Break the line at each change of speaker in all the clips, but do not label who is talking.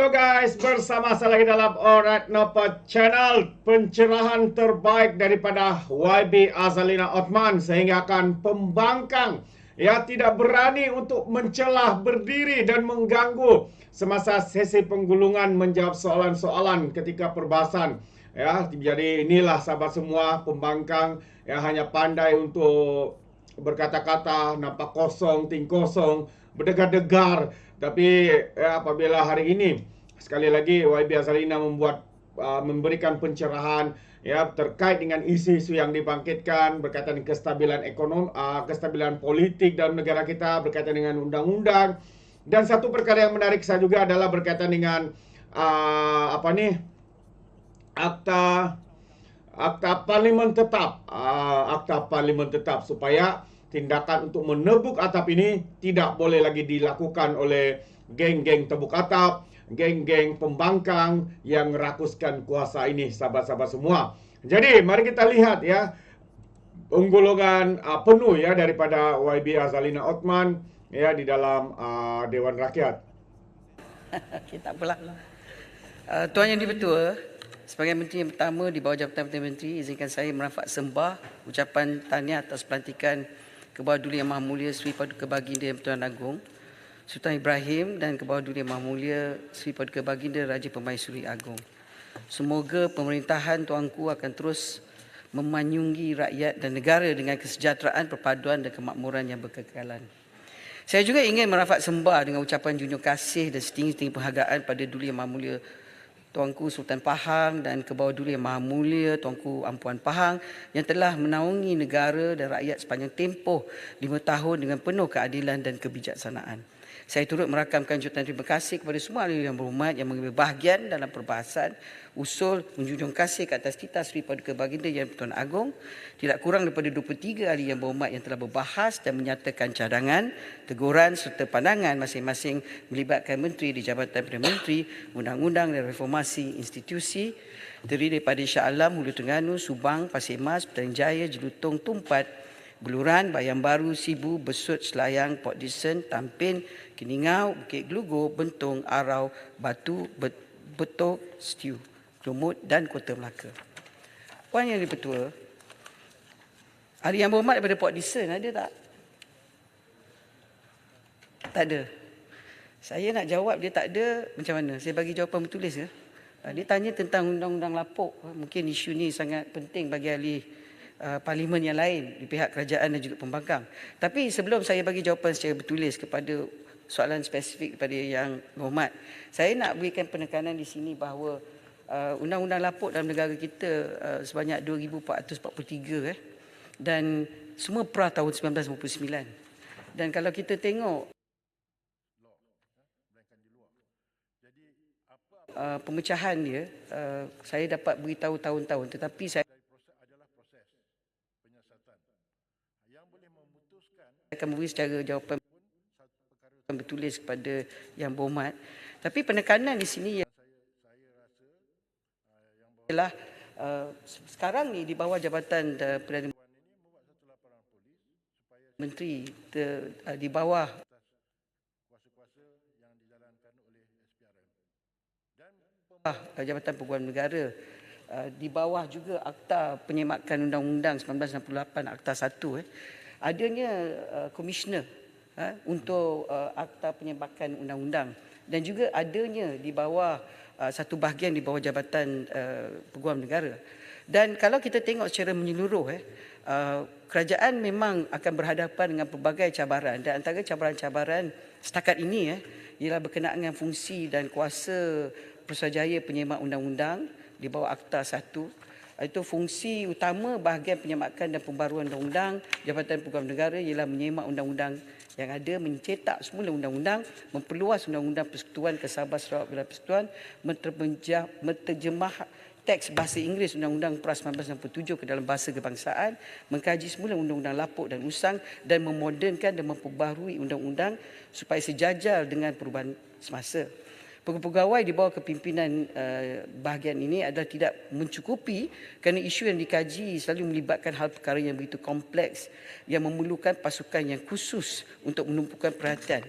Halo guys, bersama saya lagi dalam Alright Napa Channel. Pencerahan terbaik daripada YB Azalina Othman sehingga akan pembangkang yang tidak berani untuk mencelah berdiri dan mengganggu semasa sesi penggulungan menjawab soalan-soalan ketika perbahasan. Ya, jadi inilah sahabat semua pembangkang yang hanya pandai untuk berkata-kata, nampak kosong, ting kosong, berdegar-degar. Tapi apabila hari ini sekali lagi YB Azalina memberikan pencerahan ya terkait dengan isu-isu yang dibangkitkan berkaitan dengan kestabilan ekonomi, kestabilan politik dalam negara kita, berkaitan dengan undang-undang. Dan satu perkara yang menarik saya juga adalah berkaitan dengan akta akta parlimen tetap supaya tindakan untuk menebuk atap ini tidak boleh lagi dilakukan oleh geng-geng tebuk atap, geng-geng pembangkang yang merakuskan kuasa ini, sahabat-sahabat semua. Jadi mari kita lihat ya unggulungan penuh ya daripada YB Azalina Othman ya di dalam Dewan Rakyat.
Okay, tak apalah. Tuan Yang Di-Pertua, sebagai Menteri yang pertama di bawah Jabatan Perdana Menteri, izinkan saya merafak sembah ucapan tahniah atas pelantikan Kebawah Duli Yang Maha Mulia Sri Paduka Baginda Yang Pertuan Agong Sultan Ibrahim dan Kebawah Duli Yang Maha Mulia Sri Paduka Baginda Raja Permaisuri Agong. Semoga pemerintahan tuanku akan terus memanyungi rakyat dan negara dengan kesejahteraan, perpaduan dan kemakmuran yang berkekalan. Saya juga ingin merafak sembah dengan ucapan junjung kasih dan setinggi-tinggi penghargaan pada Duli Yang Maha Mulia Tuanku Sultan Pahang dan Kebawah Duli Yang Maha Mulia Tuanku Ampuan Pahang yang telah menaungi negara dan rakyat sepanjang tempoh 5 tahun dengan penuh keadilan dan kebijaksanaan. Saya turut merakamkan jutaan terima kasih kepada semua ahli yang berhormat yang mengambil bahagian dalam perbahasan usul menjunjung kasih ke atas titah Sri Paduka Baginda Yang Pertuan Agong. Tidak kurang daripada 23 ahli yang berhormat yang telah berbahas dan menyatakan cadangan, teguran serta pandangan masing-masing melibatkan menteri di Jabatan Perdana Menteri, undang-undang dan reformasi institusi terdiri daripada Shah Alam, Hulu Terengganu, Subang, Pasir Mas, Petaling Jaya, Jelutong, Tumpat, Beluran, Bayan Baru, Sibu, Besut, Selayang, Port Dickson, Tampin, Keningau, Bukit Gelugor, Bentong, Arau, Batu, Betok, Stew, Lumut dan Kota Melaka. Puan Yang Di-Pertua, ahli yang berhormat daripada Port Dickson ada tak? Tak ada. Saya nak jawab dia tak ada, macam mana? Saya bagi jawapan bertulis ke? Dia tanya tentang undang-undang lapuk. Mungkin isu ni sangat penting bagi ahli parlimen yang lain di pihak kerajaan dan juga pembangkang. Tapi sebelum saya bagi jawapan secara bertulis kepada soalan spesifik kepada yang berhormat, saya nak berikan penekanan di sini bahawa undang-undang lapuk dalam negara kita sebanyak 2443 dan semua pra tahun 1999. Dan kalau kita tengok pemecahan dia, saya dapat beritahu tahun-tahun, tetapi saya akan memberi secara jawapan bertulis kepada yang berhormat. Tapi penekanan di sini ialah sekarang ni di bawah Jabatan Perdana Menteri, di bawah Jabatan Peguam Negara, di bawah juga Akta Penyemakan Undang-Undang 1968, Akta 1, adanya komisioner untuk Akta Penyemakan Undang-Undang dan juga adanya di bawah satu bahagian di bawah Jabatan Peguam Negara. Dan kalau kita tengok secara menyeluruh, kerajaan memang akan berhadapan dengan pelbagai cabaran, dan antara cabaran-cabaran setakat ini ialah berkenaan dengan fungsi dan kuasa Putrajaya Penyemak Undang-Undang di bawah Akta 1. Itu fungsi utama bahagian penyemakan dan pembaruan undang-undang Jabatan Peguam Negara ialah menyemak undang-undang yang ada, mencetak semula undang-undang, memperluas undang-undang persekutuan ke Sabah Sarawak Wilayah Persekutuan, menterjemah teks bahasa Inggeris Undang-Undang PRA 1967 ke dalam bahasa kebangsaan, mengkaji semula undang-undang lapuk dan usang dan memodernkan dan memperbaharui undang-undang supaya sejajar dengan perubahan semasa. Pegawai di bawah kepimpinan bahagian ini adalah tidak mencukupi kerana isu yang dikaji selalu melibatkan hal perkara yang begitu kompleks yang memerlukan pasukan yang khusus untuk menumpukan perhatian.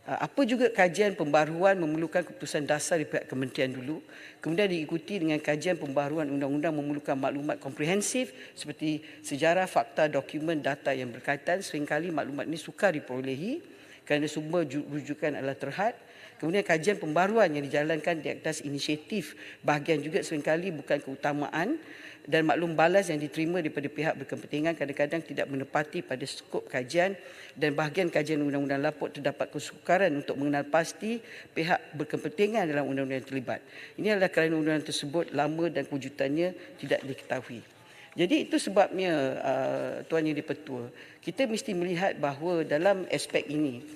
Apa juga kajian pembaharuan memerlukan keputusan dasar di pihak kementerian dulu, kemudian diikuti dengan kajian pembaharuan undang-undang memerlukan maklumat komprehensif seperti sejarah, fakta, dokumen, data yang berkaitan. Seringkali maklumat ini sukar diperolehi kerana sumber rujukan adalah terhad. Kemudian kajian pembaharuan yang dijalankan di atas inisiatif bahagian juga seringkali bukan keutamaan, dan maklum balas yang diterima daripada pihak berkepentingan kadang-kadang tidak menepati pada skop kajian, dan bahagian kajian undang-undang lapuk terdapat kesukaran untuk mengenal pasti pihak berkepentingan dalam undang-undang yang terlibat. Ini adalah kerana undang-undang tersebut lama dan kewujudannya tidak diketahui. Jadi itu sebabnya Tuan Yang di-Pertua, kita mesti melihat bahawa dalam aspek ini,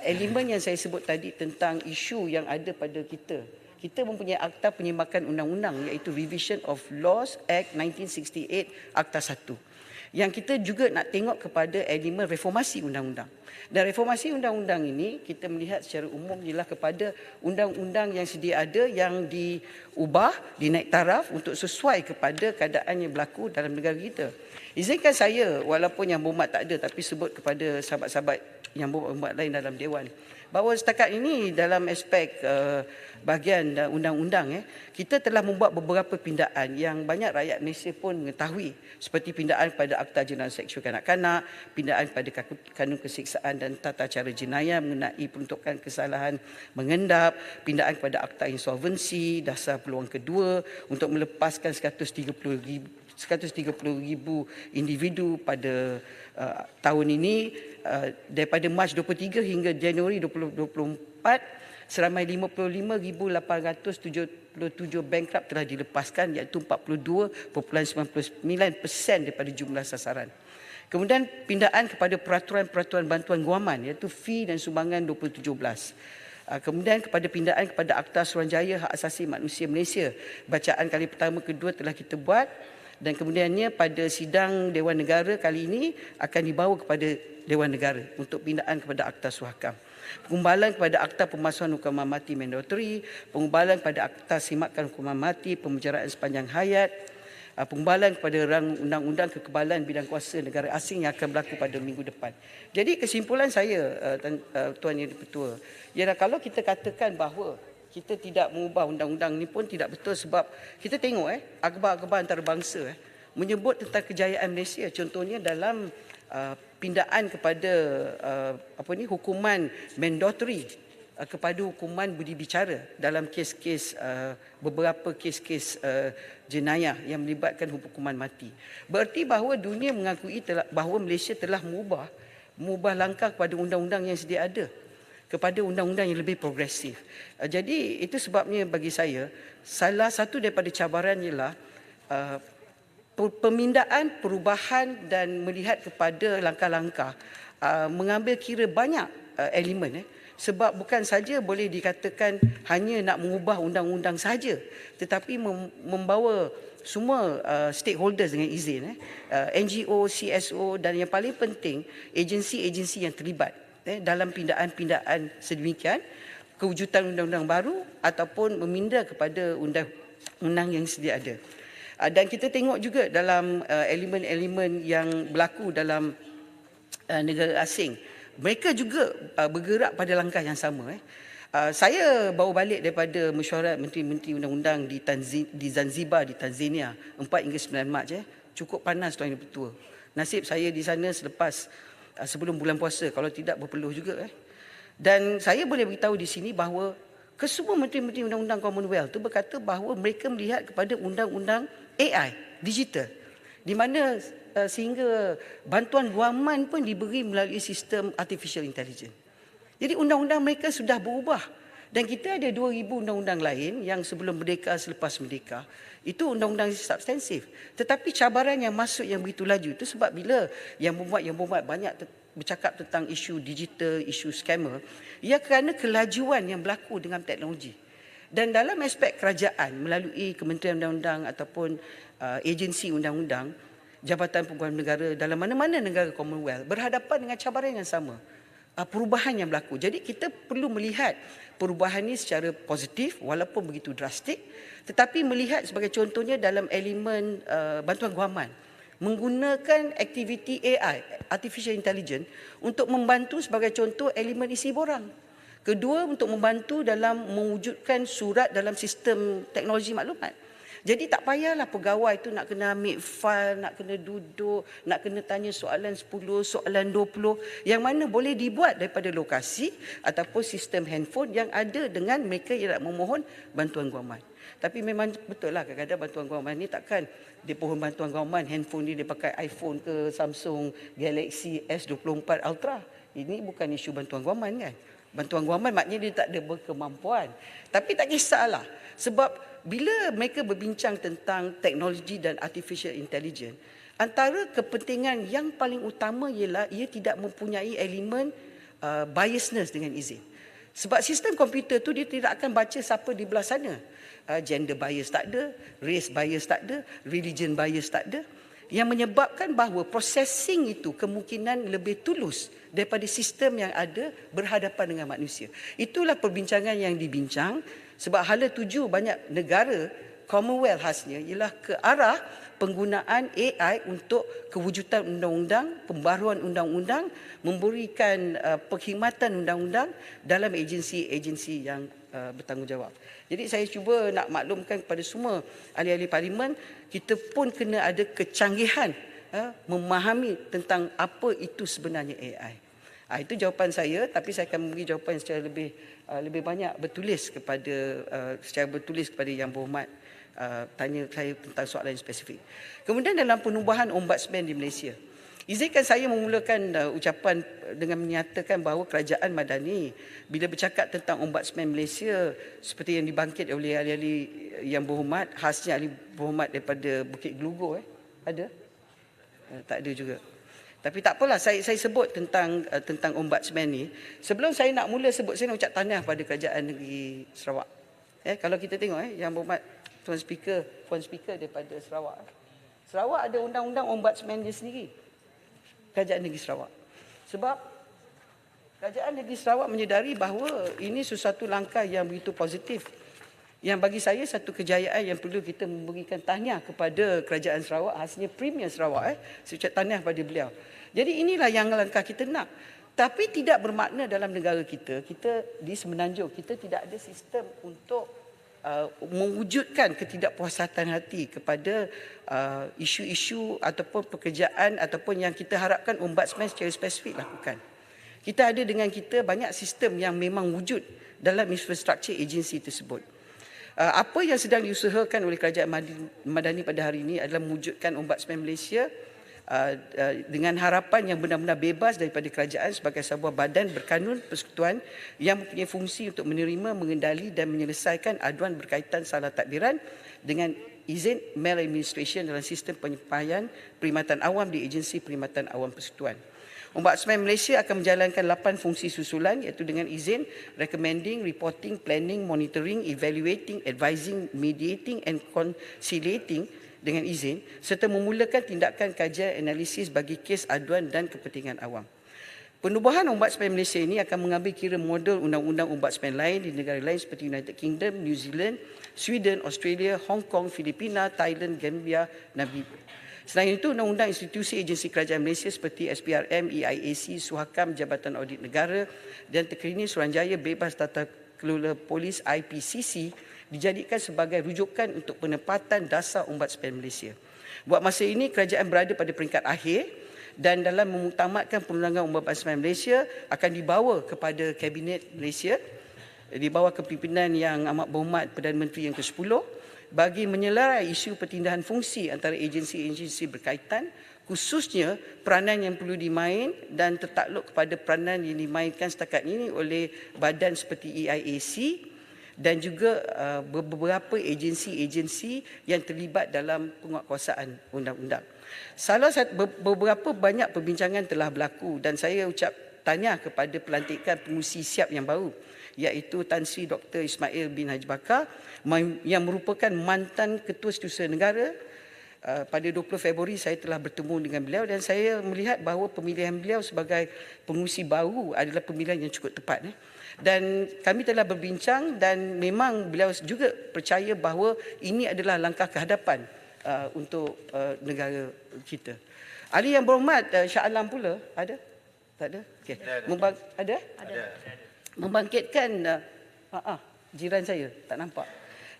elemen yang saya sebut tadi tentang isu yang ada pada kita mempunyai Akta Penyemakan Undang-Undang iaitu Revision of Laws Act 1968 Akta 1. Yang kita juga nak tengok kepada elemen reformasi undang-undang. Dan reformasi undang-undang ini kita melihat secara umum ialah kepada undang-undang yang sedia ada yang diubah, dinaik taraf untuk sesuai kepada keadaan yang berlaku dalam negara kita. Izinkan saya, walaupun yang berhormat tak ada, tapi sebut kepada sahabat-sahabat yang berhormat lain dalam Dewan, bahawa setakat ini dalam aspek bahagian undang-undang kita telah membuat beberapa pindaan yang banyak rakyat Malaysia pun mengetahui, seperti pindaan pada Akta Jenayah Seksual Kanak-kanak, pindaan pada Kanun Kesiksaan dan Tata Cara Jenayah mengenai peruntukan kesalahan mengendap, pindaan kepada Akta Insolvensi, dasar peluang kedua untuk melepaskan 130,000 individu pada tahun ini, daripada Mac 23 hingga Januari 2024, seramai 55,877 bankrupt telah dilepaskan, iaitu 42.99% daripada jumlah sasaran. Kemudian pindaan kepada peraturan-peraturan bantuan guaman, iaitu fee dan sumbangan 2017. Kemudian kepada pindaan kepada Akta Suruhanjaya Hak Asasi Manusia Malaysia, bacaan kali pertama kedua telah kita buat, dan kemudiannya pada sidang Dewan Negara kali ini akan dibawa kepada Dewan Negara untuk pindaan kepada Akta Suhakam. Pengumbalan kepada Akta Pemalsuan Hukuman Mati Mandatory, pengumbalan kepada Akta Simakan Hukuman Mati, pemujaraan sepanjang hayat, pengumbalan kepada rang undang-undang kekebalan bidang kuasa negara asing yang akan berlaku pada minggu depan. Jadi kesimpulan saya, Tuan Yang di-Pertua, ialah kalau kita katakan bahawa kita tidak mengubah undang-undang ini pun tidak betul, sebab kita tengok akhbar-akhbar antarabangsa menyebut tentang kejayaan Malaysia, contohnya dalam pindaan kepada hukuman mandatory kepada hukuman budi bicara dalam kes-kes beberapa kes-kes jenayah yang melibatkan hukuman mati. Berarti bahawa dunia mengakui bahawa Malaysia telah mengubah langkah kepada undang-undang yang sedia ada kepada undang-undang yang lebih progresif. Jadi itu sebabnya bagi saya salah satu daripada cabaran ialah pemindaan, perubahan dan melihat kepada langkah-langkah mengambil kira banyak elemen, sebab bukan saja boleh dikatakan hanya nak mengubah undang-undang saja, tetapi membawa semua stakeholders dengan izin, NGO, CSO dan yang paling penting agensi-agensi yang terlibat dalam pindaan-pindaan sedemikian, kewujudan undang-undang baru ataupun meminda kepada undang-undang yang sedia ada. Dan kita tengok juga dalam elemen-elemen yang berlaku dalam negara asing, mereka juga bergerak pada langkah yang sama. Saya bawa balik daripada mesyuarat Menteri-Menteri Undang-Undang di Zanzibar, di Tanzania, 4 hingga 9 Mac. Cukup panas Tuan Yang Di-Pertua. Nasib saya di sana selepas sebelum bulan puasa, kalau tidak berpeluh juga. Dan saya boleh beritahu di sini bahawa kesemua Menteri-Menteri Undang-Undang Commonwealth itu berkata bahawa mereka melihat kepada undang-undang AI, digital, di mana sehingga bantuan guaman pun diberi melalui sistem artificial intelligence. Jadi undang-undang mereka sudah berubah. Dan kita ada 2,000 undang-undang lain yang sebelum merdeka, selepas merdeka. Itu undang-undang substansif. Tetapi cabaran yang masuk yang begitu laju itu sebab bila yang membuat banyak bercakap tentang isu digital, isu scammer, ia kerana kelajuan yang berlaku dengan teknologi. Dan dalam aspek kerajaan melalui Kementerian Undang-Undang ataupun agensi undang-undang, Jabatan Pengurusan Negara dalam mana-mana negara Commonwealth berhadapan dengan cabaran yang sama. Perubahan yang berlaku. Jadi kita perlu melihat perubahan ini secara positif walaupun begitu drastik, tetapi melihat sebagai contohnya dalam elemen bantuan guaman, menggunakan aktiviti AI, artificial intelligence, untuk membantu sebagai contoh elemen isi borang. Kedua, untuk membantu dalam mewujudkan surat dalam sistem teknologi maklumat. Jadi tak payahlah pegawai tu nak kena ambil file, nak kena duduk, nak kena tanya soalan 10, soalan 20, yang mana boleh dibuat daripada lokasi ataupun sistem handphone yang ada dengan mereka yang nak memohon bantuan guaman. Tapi memang betul lah kadang-kadang bantuan guaman ni takkan dia pohon bantuan guaman, handphone ni dia pakai iPhone ke Samsung Galaxy S24 Ultra. Ini bukan isu bantuan guaman kan. Bantuan guaman maknanya dia tak ada berkemampuan. Tapi tak kisahlah. Sebab bila mereka berbincang tentang teknologi dan artificial intelligence, antara kepentingan yang paling utama ialah ia tidak mempunyai elemen biasness dengan izin. Sebab sistem komputer tu dia tidak akan baca siapa di belah sana. Gender bias tak ada, race bias tak ada, religion bias tak ada. Yang menyebabkan bahawa processing itu kemungkinan lebih tulus daripada sistem yang ada berhadapan dengan manusia. Itulah perbincangan yang dibincang sebab hala tuju banyak negara Commonwealth khasnya ialah ke arah penggunaan AI untuk kewujudan undang-undang, pembaruan undang-undang, memberikan perkhidmatan undang-undang dalam agensi-agensi yang bertanggungjawab. Jadi saya cuba nak maklumkan kepada semua ahli-ahli parlimen, kita pun kena ada kecanggihan memahami tentang apa itu sebenarnya AI. Itu jawapan saya, tapi saya akan memberi jawapan secara lebih banyak secara bertulis kepada Yang Berhormat tanya saya tentang soalan yang spesifik. Kemudian dalam penubuhan Ombudsman di Malaysia, izinkan saya memulakan ucapan dengan menyatakan bahawa Kerajaan Madani bila bercakap tentang Ombudsman Malaysia seperti yang dibangkit oleh ahli-ahli Yang Berhormat, khasnya ahli berhormat daripada Bukit Gelugor, ada? Tak ada juga. Tapi tak apalah, saya sebut tentang Ombudsman ni. Sebelum saya nak mula sebut, saya nak ucap tahniah pada Kerajaan Negeri Sarawak. Kalau kita tengok Yang Berhormat Puan Speaker daripada Sarawak. Sarawak ada undang-undang Ombudsman dia sendiri. Kerajaan Negeri Sarawak. Sebab Kerajaan Negeri Sarawak menyedari bahawa ini sesuatu langkah yang begitu positif. Yang bagi saya satu kejayaan yang perlu kita memberikan tahniah kepada Kerajaan Sarawak, khasnya Premier Sarawak. Saya ucap tahniah pada beliau. Jadi inilah yang langkah kita nak. Tapi tidak bermakna dalam negara kita di Semenanjung, kita tidak ada sistem untuk mewujudkan ketidakpuasan hati kepada isu-isu ataupun pekerjaan ataupun yang kita harapkan Ombudsman secara spesifik lakukan. Kita ada dengan kita banyak sistem yang memang wujud dalam infrastruktur agensi tersebut. Apa yang sedang diusahakan oleh Kerajaan Madani pada hari ini adalah mewujudkan Ombudsman Malaysia dengan harapan yang benar-benar bebas daripada kerajaan sebagai sebuah badan berkanun persekutuan yang mempunyai fungsi untuk menerima, mengendali dan menyelesaikan aduan berkaitan salah tadbiran dengan izin maladministration dalam sistem penyampaian perkhidmatan awam di agensi perkhidmatan awam persekutuan. Ombudsman Malaysia akan menjalankan 8 fungsi susulan iaitu dengan izin, recommending, reporting, planning, monitoring, evaluating, advising, mediating and conciliating dengan izin serta memulakan tindakan kajian analisis bagi kes aduan dan kepentingan awam. Penubuhan Ombudsman Malaysia ini akan mengambil kira model undang-undang Ombudsman lain di negara lain seperti United Kingdom, New Zealand, Sweden, Australia, Hong Kong, Filipina, Thailand, Gambia, Namibia. Selain itu, undang-undang institusi agensi kerajaan Malaysia seperti SPRM, EIAC, Suhakam, Jabatan Audit Negara dan terkini Suruhanjaya Bebas Tata Kelola Polis IPCC dijadikan sebagai rujukan untuk penempatan dasar Ombudsman Malaysia. Buat masa ini, kerajaan berada pada peringkat akhir dan dalam memutamatkan perundangan Ombudsman Malaysia akan dibawa kepada Kabinet Malaysia, dibawa kepimpinan Yang Amat Berhormat Perdana Menteri yang ke-10 bagi menyelarai isu pertindahan fungsi antara agensi-agensi berkaitan, khususnya peranan yang perlu dimain dan tertakluk kepada peranan yang dimainkan setakat ini oleh badan seperti EIAC dan juga beberapa agensi-agensi yang terlibat dalam penguatkuasaan undang-undang. Beberapa banyak perbincangan telah berlaku dan saya ucap tahniah kepada pelantikan pengurusi siap yang baru iaitu Tan Sri Dr. Ismail bin Haji Bakar yang merupakan mantan Ketua Setiausaha Negara. Pada 20 Februari saya telah bertemu dengan beliau dan saya melihat bahawa pemilihan beliau sebagai pengurusi baru adalah pemilihan yang cukup tepat. Dan kami telah berbincang dan memang beliau juga percaya bahawa ini adalah langkah kehadapan untuk negara kita. Ahli Yang Berhormat Shah Alam pula ada? Tak ada? Okey.
Ada.
Ada?
Ada.
membangkitkan jiran saya tak nampak,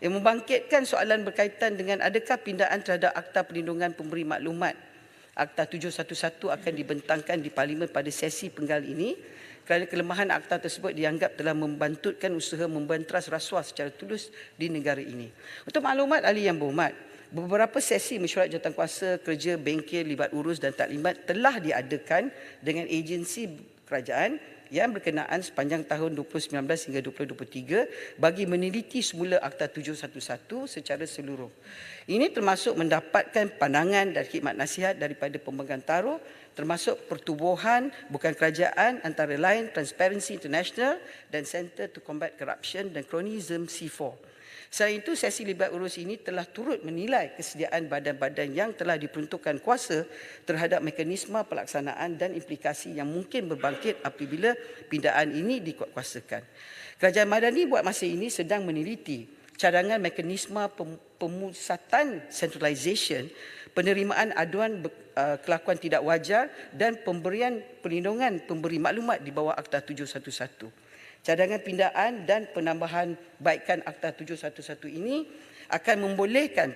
yang membangkitkan soalan berkaitan dengan adakah pindaan terhadap Akta Perlindungan Pemberi Maklumat Akta 711 akan dibentangkan di Parlimen pada sesi penggal ini kerana kelemahan akta tersebut dianggap telah membantutkan usaha membantras rasuah secara tulus di negara ini. Untuk maklumat ahli yang berhormat, beberapa sesi mesyuarat jawatankuasa kerja bengkel libat urus dan taklimat telah diadakan dengan agensi kerajaan yang berkenaan sepanjang tahun 2019 hingga 2023 bagi meneliti semula Akta 711 secara seluruh. Ini termasuk mendapatkan pandangan dan khidmat nasihat daripada pemegang taruh, termasuk pertubuhan bukan kerajaan antara lain Transparency International dan Center to Combat Corruption dan Cronyism C4. Selain itu, sesi libat urus ini telah turut menilai kesediaan badan-badan yang telah diperuntukkan kuasa terhadap mekanisme pelaksanaan dan implikasi yang mungkin berbangkit apabila pindaan ini dikuatkuasakan. Kerajaan Madani buat masa ini sedang meneliti cadangan mekanisme pemusatan centralisation, penerimaan aduan kelakuan tidak wajar dan pemberian perlindungan pemberi maklumat di bawah Akta 711. Cadangan pindaan dan penambahan baikan Akta 711 ini akan membolehkan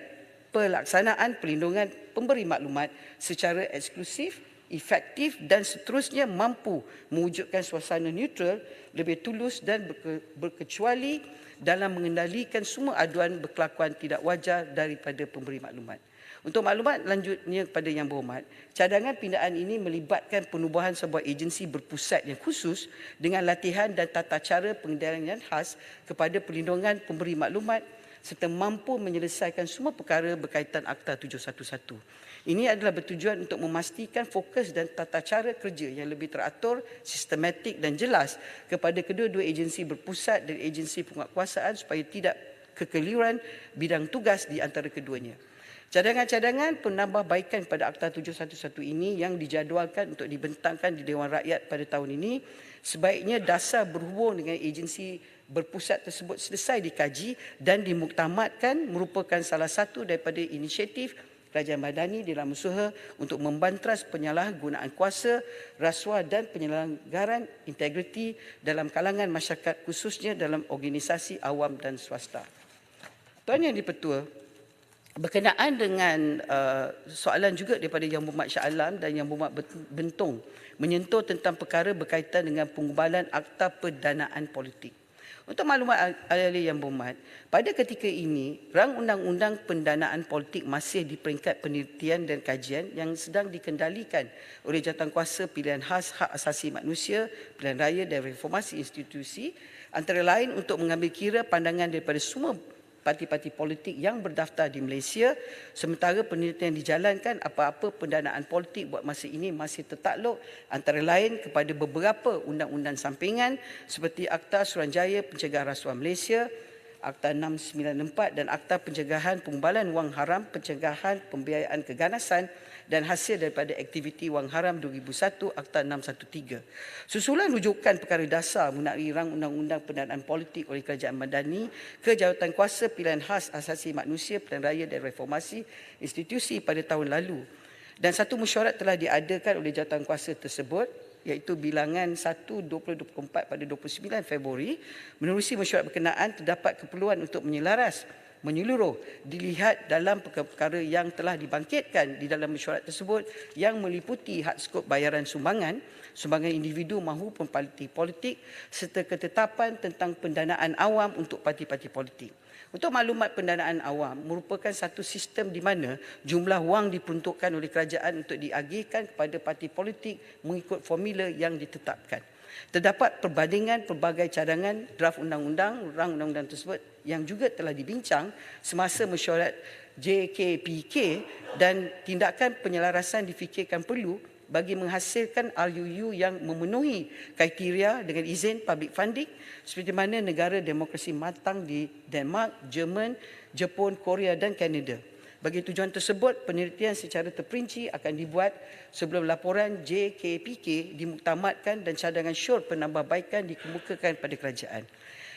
pelaksanaan perlindungan pemberi maklumat secara eksklusif, efektif dan seterusnya mampu mewujudkan suasana neutral, lebih tulus dan berkecuali dalam mengendalikan semua aduan berkelakuan tidak wajar daripada pemberi maklumat. Untuk maklumat lanjutnya kepada Yang Berhormat, cadangan pindaan ini melibatkan penubuhan sebuah agensi berpusat yang khusus dengan latihan dan tata cara pengendalian khas kepada perlindungan pemberi maklumat serta mampu menyelesaikan semua perkara berkaitan Akta 711. Ini adalah bertujuan untuk memastikan fokus dan tata cara kerja yang lebih teratur, sistematik dan jelas kepada kedua-dua agensi berpusat dan agensi penguatkuasaan supaya tidak kekeliruan bidang tugas di antara keduanya. Cadangan-cadangan penambahbaikan pada Akta 711 ini yang dijadualkan untuk dibentangkan di Dewan Rakyat pada tahun ini, sebaiknya dasar berhubung dengan agensi berpusat tersebut selesai dikaji dan dimuktamadkan merupakan salah satu daripada inisiatif Kerajaan Madani dalam usaha untuk membantras penyalahgunaan kuasa, rasuah dan penyelenggaraan integriti dalam kalangan masyarakat khususnya dalam organisasi awam dan swasta. Tuan Yang di-Pertua, berkenaan dengan soalan juga daripada Yang Berhormat Shah Alam dan Yang Berhormat Bentong menyentuh tentang perkara berkaitan dengan pengubalan Akta Pendanaan Politik. Untuk maklumat ahli Yang Berhormat, pada ketika ini rang undang-undang pendanaan politik masih di peringkat penelitian dan kajian yang sedang dikendalikan oleh Jawatankuasa Pilihan Khas Hak Asasi Manusia, Pilihan Raya dan Reformasi Institusi, antara lain untuk mengambil kira pandangan daripada semua parti-parti politik yang berdaftar di Malaysia, sementara penelitian dijalankan apa-apa pendanaan politik buat masa ini masih tertakluk antara lain kepada beberapa undang-undang sampingan seperti Akta Suruhanjaya Pencegahan Rasuah Malaysia, Akta 694 dan Akta Pencegahan Pengumbalan Wang Haram, Pencegahan Pembiayaan Keganasan dan hasil daripada aktiviti wang haram 2001 Akta 613. Susulan rujukan perkara dasar mengenai rang undang-undang pendanaan politik oleh Kerajaan Madani ke Jawatankuasa Pilihan Khas Asasi Manusia, Pilihan Raya dan Reformasi Institusi pada tahun lalu. Dan satu mesyuarat telah diadakan oleh Jawatankuasa tersebut, iaitu bilangan 1/2024 pada 29 Februari. Menerusi mesyuarat berkenaan, terdapat keperluan untuk menyeluruh dilihat dalam perkara-perkara yang telah dibangkitkan di dalam mesyuarat tersebut yang meliputi hak skop bayaran sumbangan, sumbangan individu maupun parti politik serta ketetapan tentang pendanaan awam untuk parti-parti politik. Untuk maklumat, pendanaan awam merupakan satu sistem di mana jumlah wang diperuntukkan oleh kerajaan untuk diagihkan kepada parti politik mengikut formula yang ditetapkan. Terdapat perbandingan pelbagai cadangan draft undang-undang, rang undang-undang tersebut yang juga telah dibincang semasa mesyuarat JKPK dan tindakan penyelarasan difikirkan perlu bagi menghasilkan RUU yang memenuhi kriteria dengan izin public funding seperti mana negara demokrasi matang di Denmark, Jerman, Jepun, Korea dan Kanada. Bagi tujuan tersebut, penelitian secara terperinci akan dibuat sebelum laporan JKPK dimuktamadkan dan cadangan syur penambahbaikan dikemukakan pada kerajaan.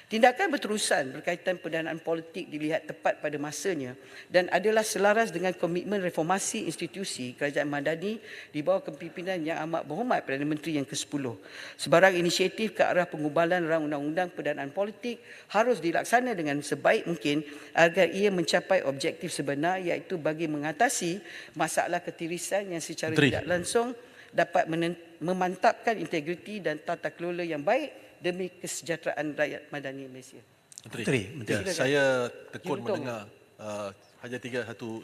Tindakan berterusan berkaitan pendanaan politik dilihat tepat pada masanya dan adalah selaras dengan komitmen reformasi institusi Kerajaan Madani di bawah kepimpinan Yang Amat Berhormat Perdana Menteri yang ke-10. Sebarang inisiatif ke arah pengubalan rang undang-undang pendanaan politik harus dilaksana dengan sebaik mungkin agar ia mencapai objektif sebenar, iaitu bagi mengatasi masalah ketirisan yang secara tidak langsung dapat memantapkan integriti dan tata kelola yang baik demi kesejahteraan rakyat Madani Malaysia.
Menteri. Ya, saya tekun mendengar hanya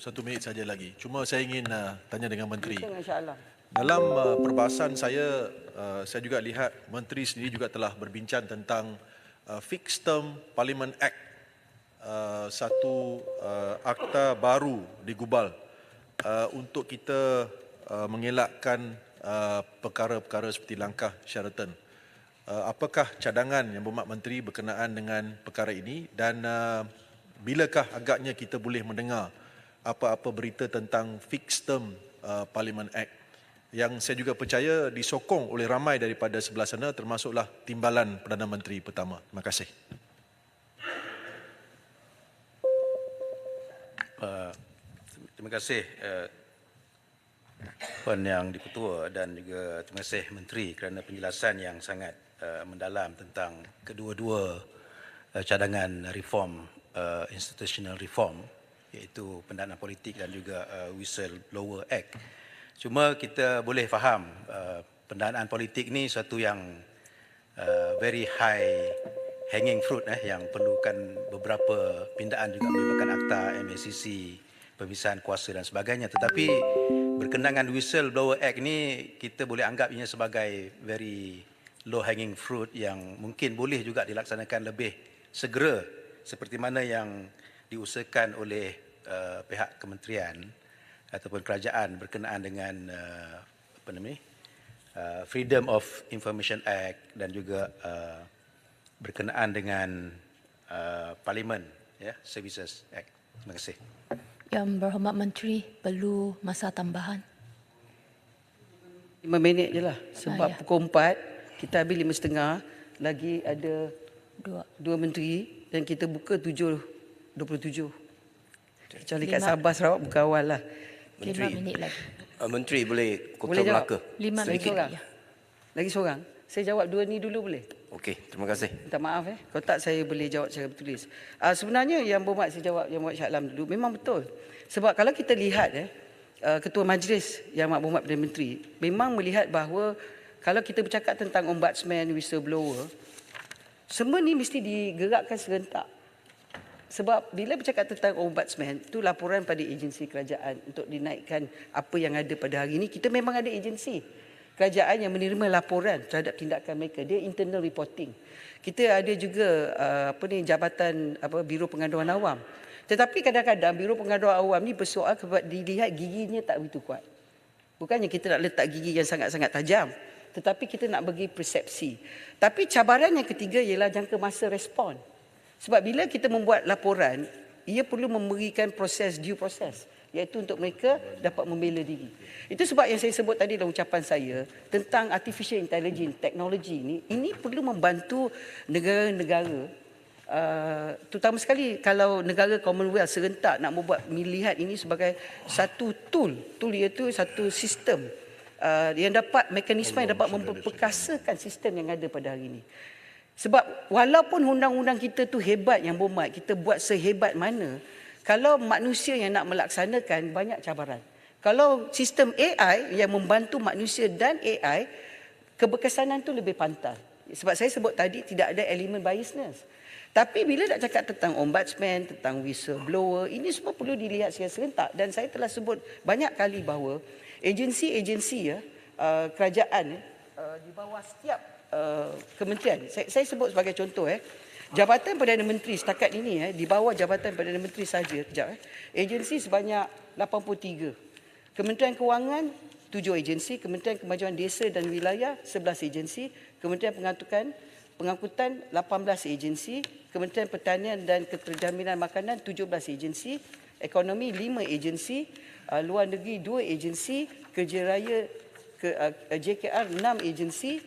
satu minit saja lagi. Cuma saya ingin tanya dengan Menteri. Dalam perbahasan saya juga lihat Menteri sendiri juga telah berbincang tentang Fixed Term Parliament Act, satu akta baru digubal untuk kita mengelakkan perkara-perkara seperti langkah Sheraton. Apakah cadangan Yang Berhormat Menteri berkenaan dengan perkara ini dan bilakah agaknya kita boleh mendengar apa-apa berita tentang Fixed Term Parliament Act yang saya juga percaya disokong oleh ramai daripada sebelah sana, termasuklah timbalan Perdana Menteri pertama. Terima kasih.
Terima kasih Puan Yang Di-Ketua dan juga terima kasih Menteri kerana penjelasan yang sangat mendalam tentang kedua-dua cadangan reform, institutional reform, iaitu pendanaan politik dan juga Whistleblower Act. Cuma kita boleh faham pendanaan politik ni satu yang very high hanging fruit yang perlukan beberapa pindaan juga melibatkan akta MACC, pemisahan kuasa dan sebagainya. Tetapi berkenaan dengan Whistleblower Act ni kita boleh anggap ianya sebagai very low hanging fruit yang mungkin boleh juga dilaksanakan lebih segera seperti mana yang diusahakan oleh pihak kementerian ataupun kerajaan berkenaan dengan Freedom of Information Act dan juga berkenaan dengan Parliament Services Act. Terima kasih.
Yang Berhormat Menteri, perlu masa tambahan.
5 minit je lah. Sebab
Ya.
pukul 4 kita habis 5.30, lagi ada dua menteri dan kita buka 7.27. Kecuali kat Sabah Sarawak buka awal lah.
5 minit lagi.
Menteri boleh
Boleh
Kota
jawab?
Melaka.
5 minit
seorang.
ya.
Lagi seorang. Saya jawab dua ni dulu boleh?
Okey, terima kasih.
Minta maaf kalau tak saya boleh jawab secara bertulis. Sebenarnya Yang Berhormat saya jawab Yang Berhormat Shah Alam dulu. Memang betul. Sebab kalau kita lihat Ketua Majlis Yang Amat Berhormat Perdana Menteri memang melihat bahawa kalau kita bercakap tentang ombudsman, whistleblower, semua ni mesti digerakkan serentak. Sebab bila bercakap tentang ombudsman, itu laporan pada agensi kerajaan untuk dinaikkan apa yang ada pada hari ini. Kita memang ada agensi kerajaan yang menerima laporan terhadap tindakan mereka. Dia internal reporting. Kita ada juga Jabatan Biro Pengaduan Awam. Tetapi kadang-kadang Biro Pengaduan Awam ni bersoal sebab dilihat giginya tak begitu kuat. Bukannya kita nak letak gigi yang sangat-sangat tajam, tetapi kita nak bagi persepsi. Tapi cabaran yang ketiga ialah jangka masa respon. Sebab bila kita membuat laporan, ia perlu memberikan proses, due process, iaitu untuk mereka dapat membela diri. Itu sebab yang saya sebut tadi dalam ucapan saya tentang artificial intelligence, teknologi ini perlu membantu negara-negara, terutama sekali kalau negara Commonwealth serentak nak membuat melihat ini sebagai satu tool iaitu satu sistem yang dapat, mekanisme yang dapat memperkasakan sistem yang ada pada hari ini. Sebab walaupun undang-undang kita tu hebat Yang Berhormat, kita buat sehebat mana, kalau manusia yang nak melaksanakan banyak cabaran. Kalau sistem AI yang membantu manusia dan AI, keberkesanan tu lebih pantas. Sebab saya sebut tadi tidak ada elemen biasness. Tapi bila nak cakap tentang ombudsman, tentang whistleblower, ini semua perlu dilihat secara serentak. Dan saya telah sebut banyak kali bahawa agensi-agensi kerajaan di bawah setiap kementerian. Saya sebut sebagai contoh Jabatan Perdana Menteri setakat ini di bawah Jabatan Perdana Menteri saja agensi sebanyak 83. Kementerian Kewangan 7 agensi, Kementerian Kemajuan Desa dan Wilayah 11 agensi, Kementerian Pengangkutan 18 agensi, Kementerian Pertanian dan Keterjaminan Makanan 17 agensi, ekonomi 5 agensi, luar negeri 2 agensi, kerja raya JKR 6 agensi,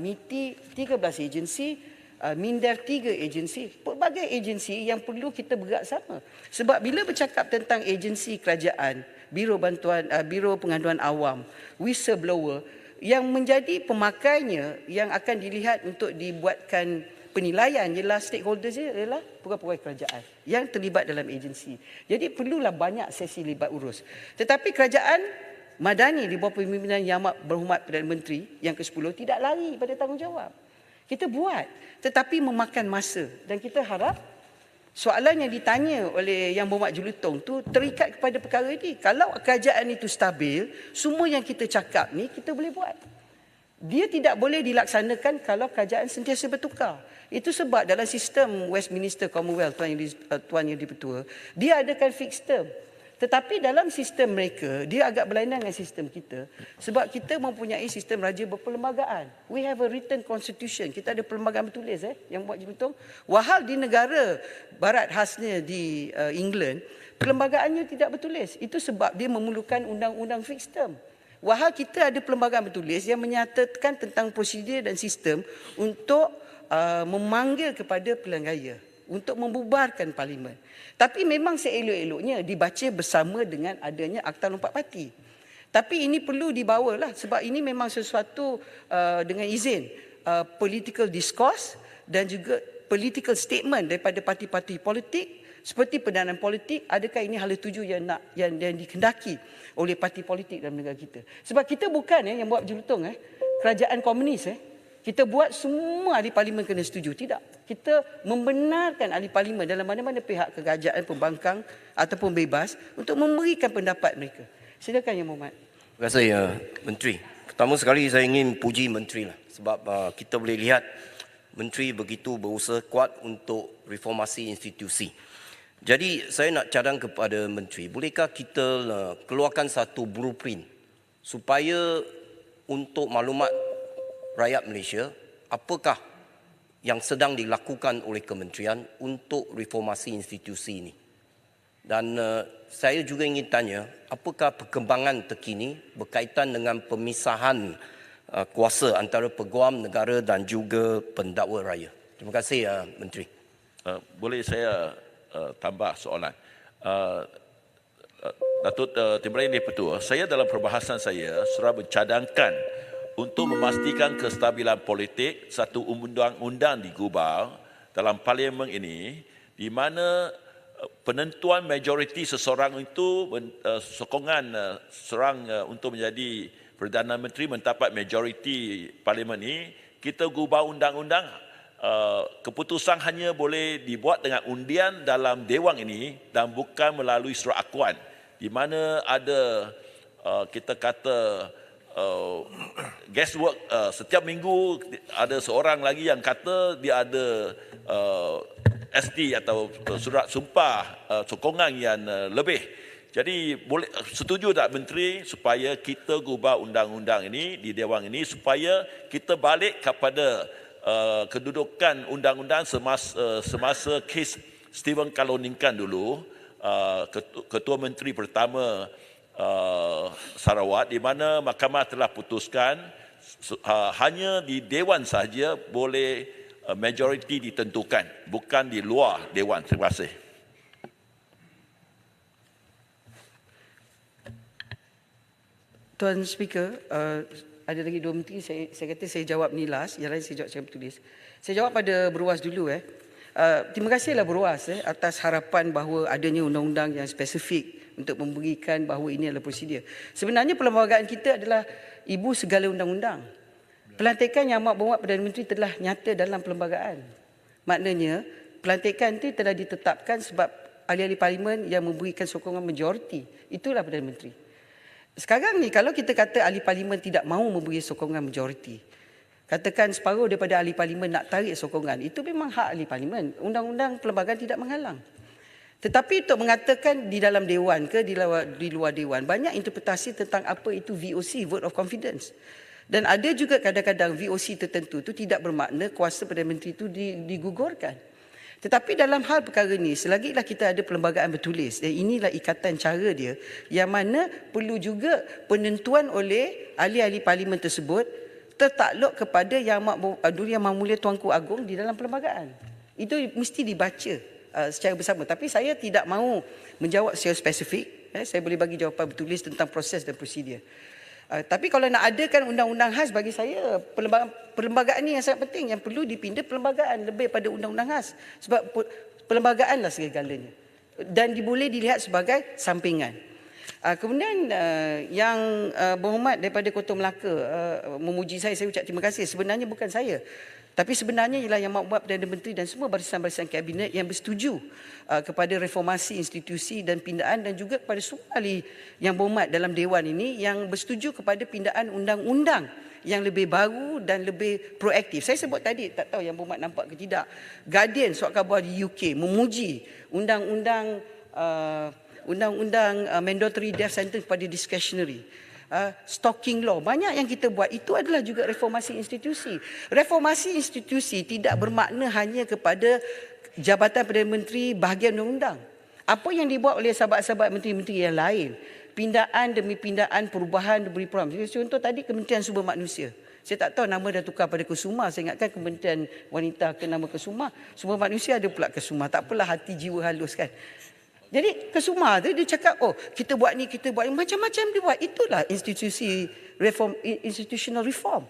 MITI 13 agensi, Minder 3 agensi, pelbagai agensi yang perlu kita bergerak sama. Sebab bila bercakap tentang agensi kerajaan, Biro Pengaduan Awam, whistleblower, yang menjadi pemakainya yang akan dilihat untuk dibuatkan penilaian ialah stakeholders ialah pegawai kerajaan yang terlibat dalam agensi. Jadi perlulah banyak sesi libat urus. Tetapi kerajaan Madani di bawah pemimpinan Yang Amat Berhormat Perdana Menteri yang ke-10 tidak lari pada tanggungjawab. Kita buat, tetapi memakan masa, dan kita harap soalan yang ditanya oleh Yang Berhormat Jelutong tu terikat kepada perkara ini. Kalau kerajaan itu stabil, semua yang kita cakap ni kita boleh buat. Dia tidak boleh dilaksanakan kalau kerajaan sentiasa bertukar. Itu sebab dalam sistem Westminster Commonwealth, Tuan Yang Dipertua, dia adakan fixed term. Tetapi dalam sistem mereka, dia agak berlainan dengan sistem kita. Sebab kita mempunyai sistem raja berperlembagaan. We have a written constitution. Kita ada perlembagaan bertulis yang buat Jelutong. Wahal di negara barat khasnya di England, perlembagaannya tidak bertulis. Itu sebab dia memerlukan undang-undang fixed term. Wahal kita ada perlembagaan bertulis yang menyatakan tentang prosedur dan sistem untuk memanggil kepada pilihan raya, untuk membubarkan parlimen. Tapi memang seelok-eloknya dibaca bersama dengan adanya Akta Lompat Parti. Tapi ini perlu dibawalah sebab ini memang sesuatu dengan izin political discourse dan juga political statement daripada parti-parti politik seperti pendanaan politik. Adakah ini hala tuju yang dikendaki oleh parti politik dalam negara kita? Sebab kita bukan yang buat Jelutong kerajaan komunis kita buat semua ahli parlimen kena setuju. Tidak. Kita membenarkan ahli parlimen dalam mana-mana pihak kerajaan, pembangkang ataupun bebas untuk memberikan pendapat mereka. Silakan Yang Berhormat.
Terima kasih Menteri. Pertama sekali saya ingin puji Menteri lah. Sebab kita boleh lihat Menteri begitu berusaha kuat untuk reformasi institusi. Jadi saya nak cadang kepada Menteri, bolehkah kita keluarkan satu blueprint supaya untuk maklumat rakyat Malaysia, apakah yang sedang dilakukan oleh kementerian untuk reformasi institusi ini. Dan saya juga ingin tanya, apakah perkembangan terkini berkaitan dengan pemisahan kuasa antara peguam negara dan juga pendakwa raya. Terima kasih Menteri.
Boleh saya tambah soalan? Datuk Timur Raya Dipertua, saya dalam perbahasan saya sudah mencadangkan untuk memastikan kestabilan politik, satu undang-undang digubal dalam parlimen ini di mana penentuan majoriti seseorang itu sokongan seorang untuk menjadi Perdana Menteri mendapat majoriti parlimen ini, kita gubal undang-undang, keputusan hanya boleh dibuat dengan undian dalam dewan ini dan bukan melalui surat akuan, di mana ada kita kata guesswork. Setiap minggu ada seorang lagi yang kata dia ada SD atau surat sumpah sokongan yang lebih. Jadi boleh setuju tak Menteri supaya kita gubah undang-undang ini di Dewan ini supaya kita balik kepada kedudukan undang-undang semasa kes Stephen Kaloningkan dulu, Ketua Menteri pertama Sarawak, di mana mahkamah telah putuskan hanya di Dewan sahaja boleh majoriti ditentukan, bukan di luar Dewan. Terima kasih.
Tuan Speaker, ada lagi 2 menteri, saya kata saya jawab ni last, yang lain saya jawab secara bertulis. Saya jawab pada Berwas dulu. Terima kasihlah Berwas atas harapan bahawa adanya undang-undang yang spesifik untuk memberikan bahawa ini adalah prosedur. Sebenarnya perlembagaan kita adalah ibu segala undang-undang. Pelantikan Yang Amat Berhormat Perdana Menteri telah nyata dalam perlembagaan. Maknanya pelantikan itu telah ditetapkan sebab ahli-ahli parlimen yang memberikan sokongan majoriti. Itulah Perdana Menteri. Sekarang ni kalau kita kata ahli parlimen tidak mahu memberi sokongan majoriti, katakan separuh daripada ahli parlimen nak tarik sokongan, itu memang hak ahli parlimen. Undang-undang perlembagaan tidak menghalang. Tetapi untuk mengatakan di dalam dewan ke di luar dewan, banyak interpretasi tentang apa itu VOC, vote of confidence. Dan ada juga kadang-kadang VOC tertentu itu tidak bermakna kuasa Perdana Menteri itu digugurkan. Tetapi dalam hal perkara ni, selagilah kita ada perlembagaan bertulis, dan inilah ikatan cara dia, yang mana perlu juga penentuan oleh ahli-ahli parlimen tersebut tertakluk kepada Yang Amat Mulia Tuanku Agong di dalam perlembagaan. Itu mesti dibaca secara bersama. Tapi saya tidak mahu menjawab secara spesifik. Saya boleh bagi jawapan bertulis tentang proses dan prosedur. Tapi kalau nak adakan undang-undang khas, bagi saya perlembagaan ni yang sangat penting. Yang perlu dipindah perlembagaan lebih pada undang-undang khas. Sebab perlembagaanlah segala-galanya. Dan boleh dilihat sebagai sampingan. Kemudian yang berhormat daripada Kota Melaka memuji saya ucap terima kasih. Sebenarnya bukan saya. Tapi sebenarnya ialah Yang Amat Perdana Menteri dan semua barisan-barisan kabinet yang bersetuju kepada reformasi institusi dan pindaan, dan juga kepada semua ahli yang berhormat dalam Dewan ini yang bersetuju kepada pindaan undang-undang yang lebih baru dan lebih proaktif. Saya sebut tadi, tak tahu Yang Berhormat nampak ke tidak, Guardian surat khabar di UK memuji undang-undang mandatory death sentence pada discretionary. Stalking law, banyak yang kita buat, itu adalah juga reformasi institusi. Reformasi institusi tidak bermakna hanya kepada Jabatan Perdana Menteri bahagian undang-undang. Apa yang dibuat oleh sahabat-sahabat menteri-menteri yang lain, pindaan demi pindaan, perubahan demi perubahan. Contoh tadi Kementerian Sumber Manusia. Saya tak tahu nama dah tukar pada Kesuma. Saya ingatkan Kementerian Wanita ke nama Kesuma. Sumber Manusia ada pula Kesuma. Tak apalah, hati jiwa halus kan. Jadi Kesuma tu dia cakap, oh kita buat ni, kita buat ni, macam-macam dia buat. Itulah institusi reform, institutional reform.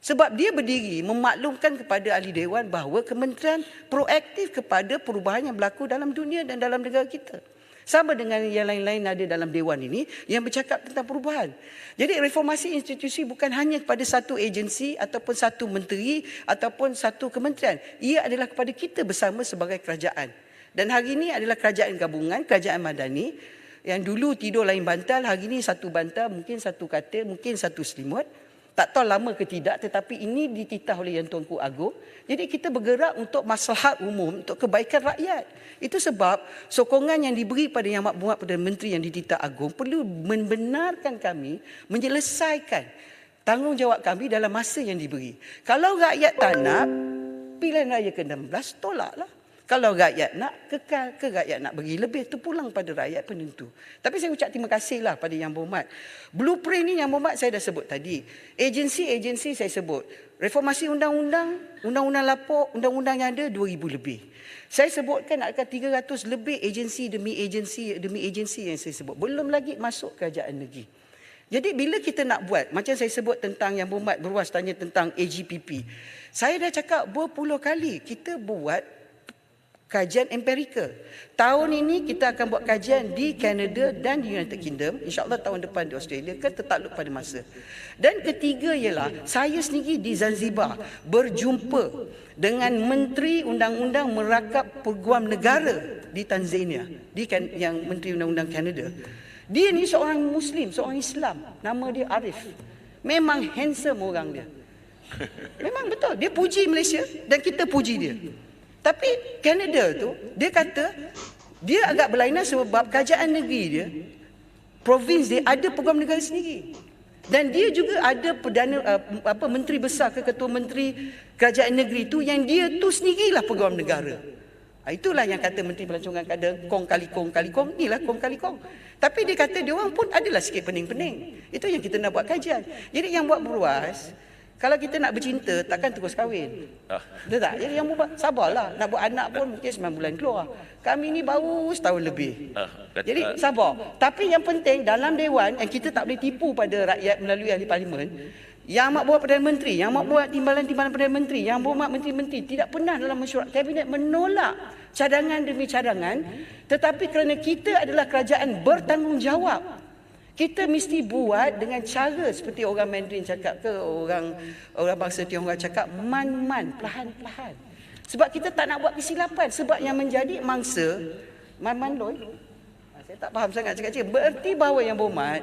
Sebab dia berdiri memaklumkan kepada ahli dewan bahawa kementerian proaktif kepada perubahan yang berlaku dalam dunia dan dalam negara kita. Sama dengan yang lain-lain ada dalam dewan ini yang bercakap tentang perubahan. Jadi reformasi institusi bukan hanya kepada satu agensi ataupun satu menteri ataupun satu kementerian. Ia adalah kepada kita bersama sebagai kerajaan. Dan hari ini adalah kerajaan gabungan, kerajaan madani, yang dulu tidur lain bantal, hari ini satu bantal, mungkin satu katil, mungkin satu selimut. Tak tahu lama ke tidak, tetapi ini dititah oleh Yang Tuanku Agong. Jadi kita bergerak untuk maslahat umum, untuk kebaikan rakyat. Itu sebab sokongan yang diberi pada Yang Amat Berhormat Perdana Menteri yang dititah Agong perlu membenarkan kami menyelesaikan tanggungjawab kami dalam masa yang diberi. Kalau rakyat tak nak, pilihan raya ke-16 tolaklah. Kalau rakyat nak, kekal ke rakyat nak bagi lebih, terpulang pada rakyat penentu. Tapi saya ucap terima kasihlah pada Yang Berhormat. Blueprint ni Yang Berhormat saya dah sebut tadi. Agensi-agensi saya sebut. Reformasi undang-undang, undang-undang lapor, undang-undang yang ada 2,000 lebih. Saya sebutkan ada 300 lebih agensi demi agensi yang saya sebut. Belum lagi masuk kerajaan negeri. Jadi bila kita nak buat, macam saya sebut tentang Yang Berhormat beruas tanya tentang AGPP. Saya dah cakap berpuluh kali, kita buat kajian empirikal. Tahun ini kita akan buat kajian di Canada dan di United Kingdom. InsyaAllah tahun depan di Australia, kan tertakluk pada masa. Dan ketiga ialah saya sendiri di Zanzibar berjumpa dengan Menteri Undang-Undang Merakap Peguam Negara di Tanzania, yang Menteri Undang-Undang Canada. Dia ni seorang Muslim, seorang Islam. Nama dia Arif. Memang handsome orang dia. Memang betul. Dia puji Malaysia dan kita puji dia. Tapi Kanada tu, dia kata dia agak berlainan sebab kerajaan negeri dia, provinsi dia ada peguam negara sendiri. Dan dia juga ada menteri besar ke ketua menteri kerajaan negeri tu yang dia tu sendirilah peguam negara. Itulah yang kata Menteri Pelancongan kadang kong kali kong, inilah kong kali kong. Tapi dia kata dia orang pun adalah sikit pening-pening. Itu yang kita nak buat kajian. Jadi yang buat beruas, kalau kita nak bercinta, takkan terus kahwin. Betul tak? Jadi yang buat, sabarlah. Nak buat anak pun mungkin 9 bulan keluar. Kami ni baru setahun lebih. Jadi sabar. Tapi yang penting dalam Dewan, yang kita tak boleh tipu pada rakyat melalui ahli parlimen, Yang Amat Berhormat Perdana Menteri, Yang Amat Berhormat Timbalan-Timbalan Perdana Menteri, Yang Berhormat Menteri-Menteri tidak pernah dalam mesyuarat kabinet menolak cadangan demi cadangan. Tetapi kerana kita adalah kerajaan bertanggungjawab, kita mesti buat dengan cara seperti orang Mandarin cakap ke orang bangsa Tionghoa cakap, man-man, perlahan-perlahan. Sebab kita tak nak buat kesilapan. Sebab yang menjadi mangsa, man-man loy, saya tak faham sangat cakap-cakap. Berarti bahawa Yang Berhormat,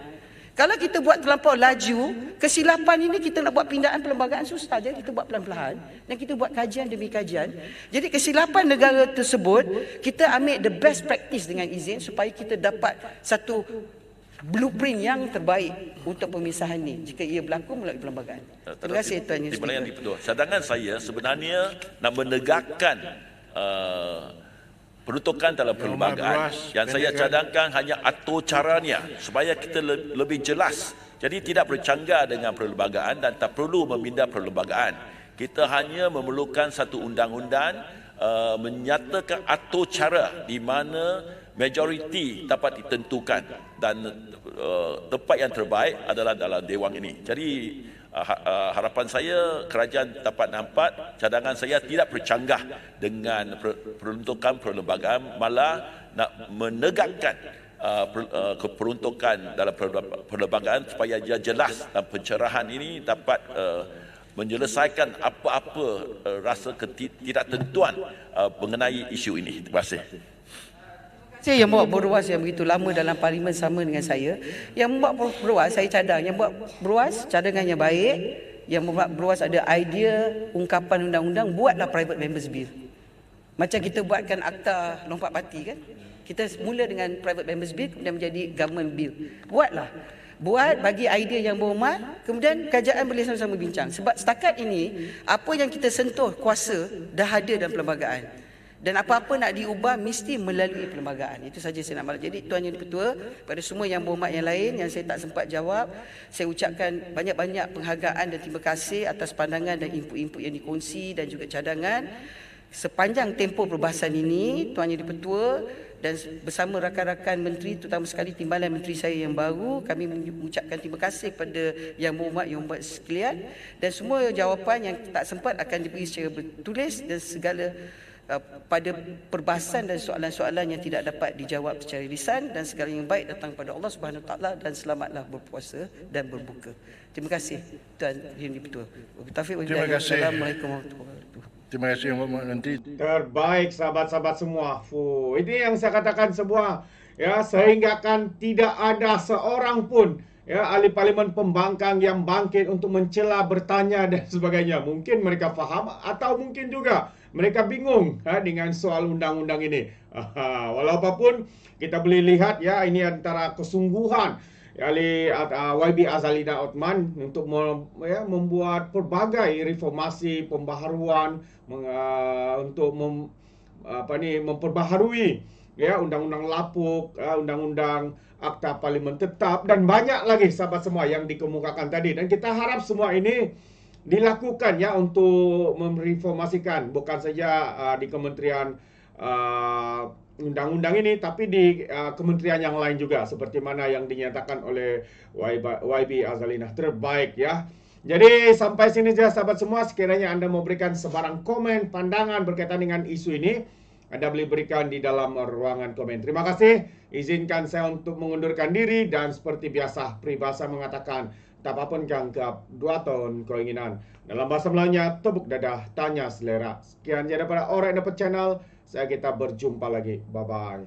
kalau kita buat terlampau laju, kesilapan ini kita nak buat pindaan perlembagaan susah. Jadi kita buat pelan-pelan dan kita buat kajian demi kajian. Jadi kesilapan negara tersebut, kita ambil the best practice dengan izin supaya kita dapat satu blueprint yang terbaik untuk pemisahan ini jika ia berlaku melalui perlembagaan. Terima kasih Tuan Yang
Speaker. Cadangan saya sebenarnya nak menegakkan peruntukan dalam perlembagaan. Yang saya cadangkan hanya atur caranya supaya kita lebih jelas. Jadi tidak bercanggah dengan perlembagaan dan tak perlu memindah perlembagaan. Kita hanya memerlukan satu undang-undang menyatakan atur cara di mana majoriti dapat ditentukan dan tempat yang terbaik adalah dalam dewan ini. Jadi harapan saya kerajaan dapat nampak cadangan saya tidak bercanggah dengan peruntukan perlembagaan, malah nak menegakkan keperuntukan dalam perlembagaan supaya dia jelas dan pencerahan ini dapat menyelesaikan apa-apa rasa ketidaktentuan mengenai isu ini. Terima kasih.
Saya yang buat beruas yang begitu lama dalam parlimen sama dengan saya. Yang buat beruas saya cadang. Yang buat beruas cadangannya baik. Yang buat beruas ada idea ungkapan undang-undang, buatlah private members bill. Macam kita buatkan akta lompat parti kan. Kita mula dengan private members bill kemudian menjadi government bill. Buatlah. Buat bagi idea yang berhormat, kemudian kerajaan boleh sama-sama bincang. Sebab setakat ini apa yang kita sentuh kuasa dah ada dalam perlembagaan. Dan apa-apa nak diubah mesti melalui perlembagaan. Itu saja saya nak malam. Jadi Tuan Yang Di-Pertua, pada semua yang berhormat yang lain yang saya tak sempat jawab, saya ucapkan banyak-banyak penghargaan dan terima kasih atas pandangan dan input-input yang dikongsi dan juga cadangan. Sepanjang tempoh perbahasan ini, Tuan Yang Di-Pertua dan bersama rakan-rakan menteri, terutama sekali timbalan menteri saya yang baru, kami mengucapkan terima kasih kepada yang berhormat sekalian, dan semua jawapan yang tak sempat akan diberi secara bertulis, dan segala pada perbahasan dan soalan-soalan yang tidak dapat dijawab secara lisan, dan segala yang baik datang pada Allah Subhanahu Wa Taala, dan selamatlah berpuasa dan berbuka. Terima kasih Tuan Yang Di-Pertua.
Terima kasih.
Assalamualaikum warahmatullahi wabarakatuh.
Terima kasih Yang Berhormat Menteri.
Terbaik sahabat-sahabat semua. Ini yang saya katakan semua, ya, sehingga kan tidak ada seorang pun, ya, ahli parlimen pembangkang yang bangkit untuk mencela, bertanya dan sebagainya. Mungkin mereka faham atau mungkin juga mereka bingung dengan soal undang-undang ini. Walaupun kita boleh lihat, ya, ini antara kesungguhan ahli YB Azalina Othman untuk membuat pelbagai reformasi, pembaharuan untuk memperbaharui, ya, undang-undang lapuk, undang-undang akta parlimen tetap, dan banyak lagi sahabat semua yang dikemukakan tadi. Dan kita harap semua ini dilakukan, ya, untuk mereformasikan bukan saja di kementerian undang-undang ini, tapi di kementerian yang lain juga, seperti mana yang dinyatakan oleh YB Azalina. Terbaik, ya. Jadi sampai sini saja sahabat semua. Sekiranya Anda mau berikan sebarang komen, pandangan berkaitan dengan isu ini, Anda boleh berikan di dalam ruangan komen. Terima kasih. Izinkan saya untuk mengundurkan diri, dan seperti biasa peribahasa mengatakan, tak apa pun gangkap 2 tahun keinginan. Dalam bahasa Melayunya, tepuk dadah, tanya selera. Sekian daripada Orang Dapat Channel. Kita berjumpa lagi. Bye-bye.